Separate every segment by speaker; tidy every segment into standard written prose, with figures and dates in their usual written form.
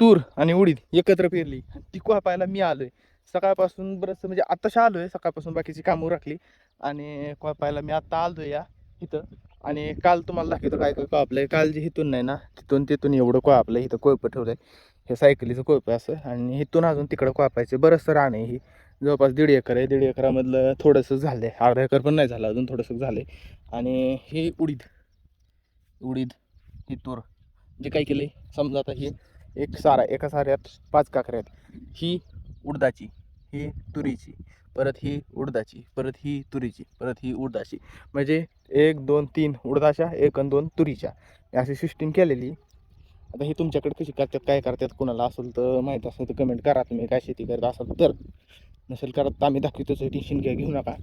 Speaker 1: तूर आणि उडीद एकत्र पेरली. ती कोपायला मी आलोय सकाळपासून. बरंचसं म्हणजे आत्ताशा आलोय सकाळपासून, बाकीची कामं राखली आणि कोपायला मी आत्ता आलोय या इथं. आणि काल तुम्हाला दाखवतो काय काय कोपलंय. काल जे इथून नाही ना, तिथून एवढं कोपलंय. इथं कोयपं ठेवलंय, हे सायकलीचं कोयपं असं. आणि इथून अजून तिकडं कोपायचं बरंचसं रान आहे. ही जवळपास 1.5 एकर आहे. 1.5 एकरामधलं थोडंसं झालं आहे, अर्धा एकर पण नाही झालं अजून, थोडंसं झालं आहे. आणि हे उडीद ही तूर जे काय केलं आहे समजा, आता ही एक सारा, एका साऱ्यात 5 काकऱ्या आहेत. ही उडदाची, ही तुरीची, परत ही उडदाची, परत ही तुरीची, परत ही उडदाची. म्हणजे 1 2 3 उडदाच्या, 1 आणि 2 तुरीच्या, अशी सिस्टीम केलेली. आता ही तुमच्याकडे कशी करतात, काय करतात, कोणाला असेल तर माहीत असेल तर कमेंट करा. तुम्ही काय शेती करत असाल तर. नसेल करत तर आम्ही दाखवतोच, टेन्शन काय घेऊ नका.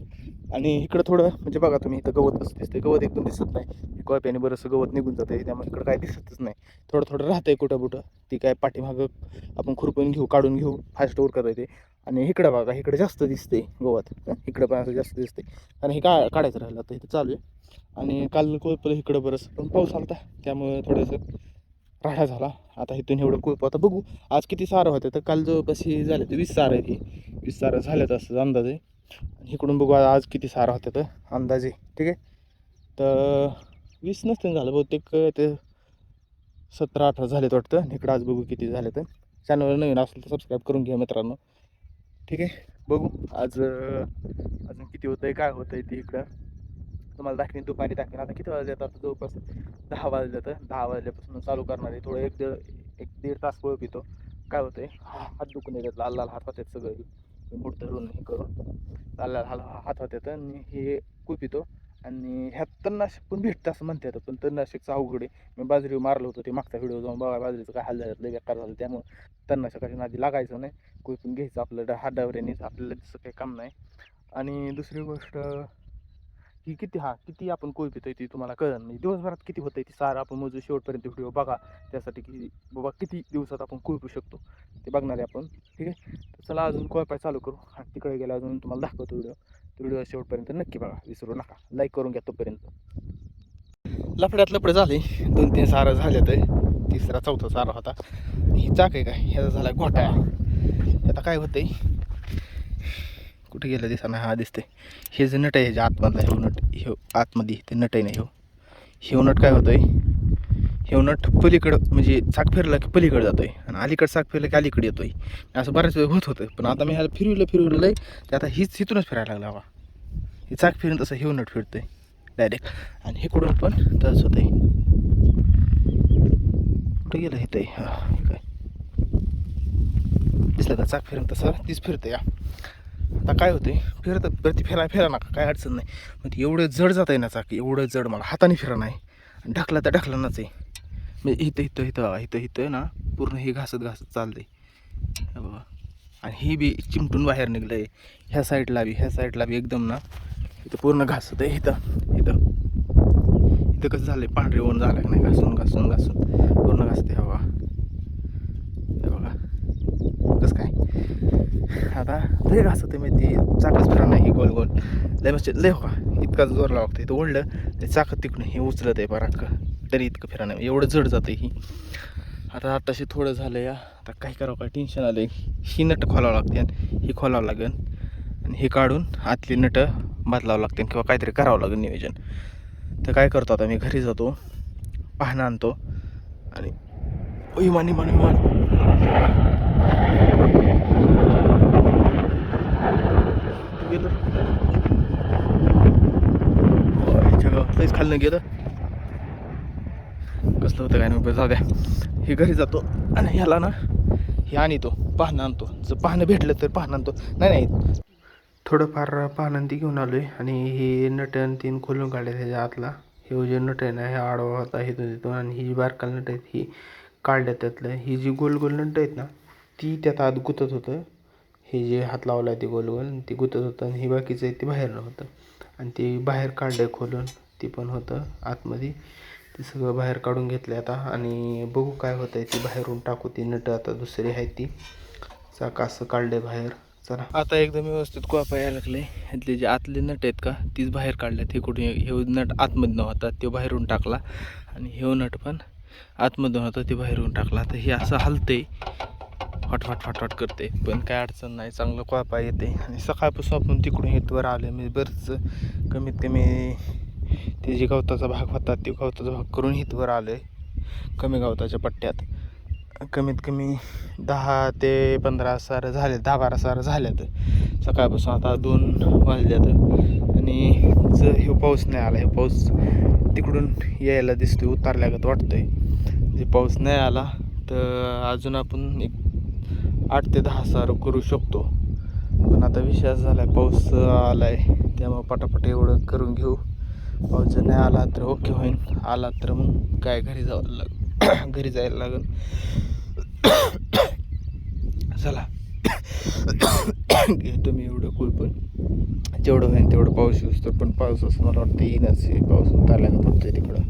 Speaker 1: आणि इकडं थोडं म्हणजे बघा तुम्ही, इथं गवत कसं दिसतंय. गवत एकदम दिसत नाही, कोयप्याने बरंचसं गवत निघून जातं आहे, त्यामुळे इकडं काय दिसतच नाही. थोडं थोडं राहतंय कुठं कुठं. ती काय पाठीमागं आपण खुरपून घेऊ, काढून घेऊ, फास्ट वर करता येते. आणि इकडं बघा, इकडं जास्त दिसते गवत, इकडं पण असं जास्त दिसते. आणि हे काढायचं राहिलं आता इथं चालू आहे. आणि काल कोयपलं इकडं बरंच पण पाऊस आला त्यामुळे थोडंसं राडा झाला. आता इथून एवढं कोयप, आता बघू आज किती सारं होतं. तर काल जवळपास हे झाले तर 20 सारं आहे. 20 सारं झाल्यात असं अंदाजे. आणि इकडून बघू आज किती सारं होतं तर अंदाजे. ठीक आहे, तर 20 नसतं झालं बहुतेक, ते 17-18 झालेत वाटतं. इकडं आज बघू किती झाले. तर चॅनलवर नवीन असेल तर सबस्क्राईब करून घ्या मित्रांनो. ठीक आहे, बघू आज अजून किती होतंय, काय होतंय ते इकडं तुम्हाला दाखवीन. दुपारी दाखवीन. आता किती वाजले, आता जवळपास 10 वाजले. तर 10 वाजल्यापासून चालू करणार आहे. थोडं 1-1.5 तास कोळ पितो. काय होतंय, हात दुखून येतात, लाल लाल हात होतात सगळे, मूठ धरून हे करून लाल लाल हात होतात. आणि हे कोळ पितो. आणि ह्यात तणनाशक पण भेटतं असं म्हणतात, पण तणनाशकचं अवघड आहे. मी बाजरी मारलं होतं, ते मागचा व्हिडिओ जाऊन बघा, बाजरीचं काय हाल झालं, लय बेकार झालं. त्यामुळे तणनाशकाच्या नादी लागायचं नाही, कोळपून घ्यायचं आपलं हात आपल्याला तसं काही काम नाही. आणि दुसरी गोष्ट की किती आपण कोळ पितोय ती तुम्हाला कळलं. म्हणजे दिवसभरात किती होतंय ती सारं आपण मोजू. शेवटपर्यंत व्हिडिओ बघा, त्यासाठी की बाबा किती दिवसात आपण कोळपू शकतो ते बघणार आहे आपण. ठीक आहे, तर चला अजून कोळपाय चालू करू. आणि तिकडे गेला अजून तुम्हाला दाखवतो व्हिडिओ शेवटपर्यंत नक्की बघा, विसरू नका. लाईक करून घ्या तोपर्यंत. लफड्यात झाले, 2-3 सारं झाले. तर 3रा 4था सारा होता. ही चाक आहे काय, ह्याचा झाला घोटाळा. आता काय होतंय, कुठे गेलं दिसा ना, हा दिसते. हे जे नट आहे ह्याच्या आतमधला, हे नट, हे आतमध्ये ते नट आहे ना, हे नट काय होतंय, हे नट पलीकडं म्हणजे चाक फिरला की पलीकडे जातोय, आणि अलीकडे चाक फिरलं की अलीकडे येतोय. असं बऱ्याच वेळ होत होतं. पण आता मी ह्याला फिरवलं आहे, ते आता हीच इथूनच फिरायला लागला हवा. हे चाक फिरून तसं हे नट फिरतोय डायरेक्ट. आणि इकडून पण तसंच होतंय. कुठे गेलं इथं, हां काय दिसलं का, चाक फिरून तसं तीच फिरतं या. आता काय होते, फिरतं प्रति फिरा नका, काय अडचण नाही. मग एवढं जड जात आहे ना चाक, एवढं जड, मला हाताने फिरा नाही, ढकला तर ढकलनाच आहे. म्हणजे इथं ना पूर्ण हे घासत चाललंय बाबा. आणि हे बी चिमटून बाहेर निघलं आहे. ह्या साईडला बी एकदम ना इथं पूर्ण घासत आहे. इथं कसं झालं आहे, पांढरे होऊन झालं का नाही, घासून पूर्ण घासते हवा. हे बघा कसं काय, आता लय घासत आहे. माहिती चाकच फिरा नाही, गोल लय हो का, इतका जोर लागतं. इथं ओढलं ते चाकं तिकडून हे उचलत आहे बराच का, तरी इतकं फिरा नाही, एवढं जड जातं ही. आता आताशी थोडं झालं या. आता काय करावं, काय टेन्शन आलं आहे. ही नटं खोलावं लागते, ही खोलावं लागेल, आणि हे काढून आतली नटं बदलावं लागते, किंवा काहीतरी करावं लागेल नियोजन. तर काय करतो, आता मी घरी जातो, पाहणं आणतो, आणि विमान गेलं, लईच खाल्लं गेलं, कसलं होतं काय नाही, जाऊ द्या. हे घरी जातो आणि ह्याला ना हे आणतो, पाहणं आणतो. जर पाहणं भेटलं तर पाहणं आणतो, नाही थोडंफार पाहणं ती घेऊन आलो आहे. आणि हे नटन तीन खोलून काढले त्याच्या आतला. हे जे नट आहे ना, हे आडवा होता इथून तिथून, आणि ही जी बारकाल नट आहेत ही काढल्या त्यातलं. ही जी गोल नट आहेत ना, ती त्यात आत गुतत होतं. हे जे हात लावला आहे ते गोल ती गुतत होतं, आणि ही बाकीचं आहे ते बाहेर नव्हतं. आणि ते बाहेर काढलं खोलून, ती पण होतं आतमध्ये. ते सगळं बाहेर काढून घेतलं आता, आणि बघू काय होतं आहे. ती बाहेरून टाकू ती नटं, आता दुसरी आहे ती चाक असं काढले बाहेर. चला आता एकदम व्यवस्थित कोपा यायला लागले. ह्यातले जे आतले नट आहेत का, तीच बाहेर काढल्यात. हे कुठे हे नट आतमधनं होता ते बाहेरून टाकला, आणि हे नट पण आतमधून होता ते बाहेरून टाकला. तर हे असं हलतंय, फटफट फटफट करते, पण काय अडचण नाही, चांगलं कोळपा येते. आणि सकाळपासून आपण तिकडून इथवर आलो मी बरंच कमीत कमी ते जे गवताचा भाग होता ते गवताचा भाग करून इथवर आलो आहे. कमी गवताच्या पट्ट्यात कमीत कमी 10 ते 15 सारं झाले, 10-12 सारं झाल्यात सकाळपासून. आता 2 वाजल्यात आणि जर हे पाऊस नाही आला, हे पाऊस तिकडून यायला दिसतोय, उतारल्यागत वाटतंय. जे पाऊस नाही आला तर अजून आपण एक 8 ते 10 सारं करू शकतो. पण आता विषय झाला आहे, पाऊस आला आहे त्यामुळं पटापट एवढं करून घेऊ. पाऊस जर नाही आला तर ओके होईल, आला तर मग काय घरी जावं घरी जायला लागेल. चला घेतो मी एवढं कुळपण, जेवढं होईल तेवढं पाऊस येऊस तर. पण पाऊस असं मला वाटतं येईनच, पाऊस उतारला का पडतोय तिकडं.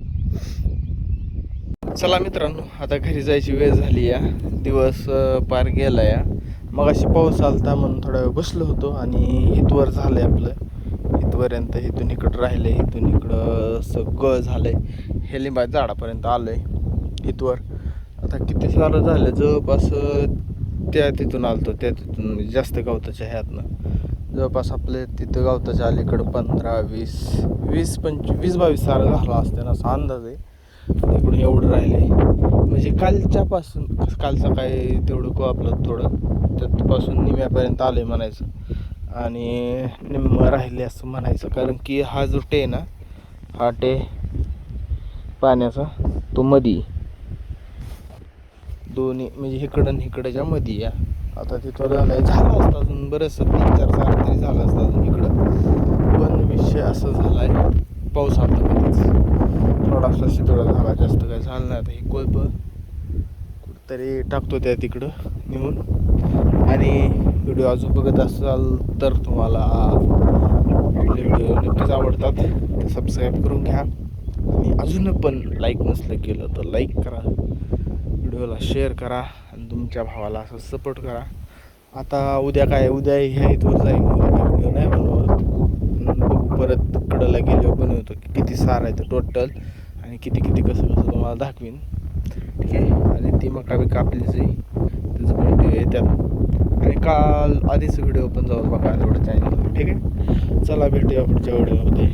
Speaker 1: चला मित्रांनो, आता घरी जायची वेळ झाली या, दिवस पार गेला या. मग अशी पाऊस आलता म्हणून थोडा वेळ बसलो होतो आणि इथवर झालंय आपलं, इथपर्यंत इथून इकडं राहिलंय, इथून इकडं सगळं झालंय, हे लिंबा झाडापर्यंत आलंय इथवर. आता किती सारं झालं, जवळपास त्या तिथून आलतो, त्या तिथून जास्त गवताच्या ह्यातनं जवळपास आपले तिथं गवताच्या अलीकडं 15-20-22 सारं झालं असतं असा अंदाज आहे. तिकडून एवढं राहिले म्हणजे कालच्यापासून, काल सकाळी तेवढं आपलं थोडं त्यापासून निम्यापर्यंत आलं आहे म्हणायचं, आणि निम्म राहिले असं म्हणायचं. कारण की हा जो टे ना, हा टे पाण्याचा तो मधी दोन्ही म्हणजे इकडं आणि इकडच्या मध्ये या. आता तिथं झालं असतं अजून बरंचसं 3-4 सारं तरी झालं असतं अजून इकडं. पण विषय असं झाला आहे, पाऊस आता कधीच थोडासा शितोडा झाला, जास्त काय झालं नाही. आता ही कोळप कुठंतरी टाकतो त्या तिकडं नेऊन. आणि व्हिडिओ अजून बघत असाल तर तुम्हाला व्हिडिओ नक्कीच आवडतात तर सबस्क्राईब करून घ्या. आणि अजून पण लाईक नसलं केलं तर लाईक करा, व्हिडिओला शेअर करा आणि तुमच्या भावाला असं सपोर्ट करा. आता उद्या काय, उद्या ह्या इथवर जाईन, व्हिडिओ नाही बनवत, परत कडला गेल्यावर बनवतो किती सारं आहे तर टोटल, आणि किती कसं तुम्हाला दाखवीन, ठीक आहे. आणि ती मका बी कापलीच आहे, त्याचं व्हिडिओ येतात. आणि काल आधीच व्हिडिओ पण जाऊन बघा तेवढं चॅनल, ठीक आहे. चला भेटूया पुढच्या व्हिडिओमध्ये.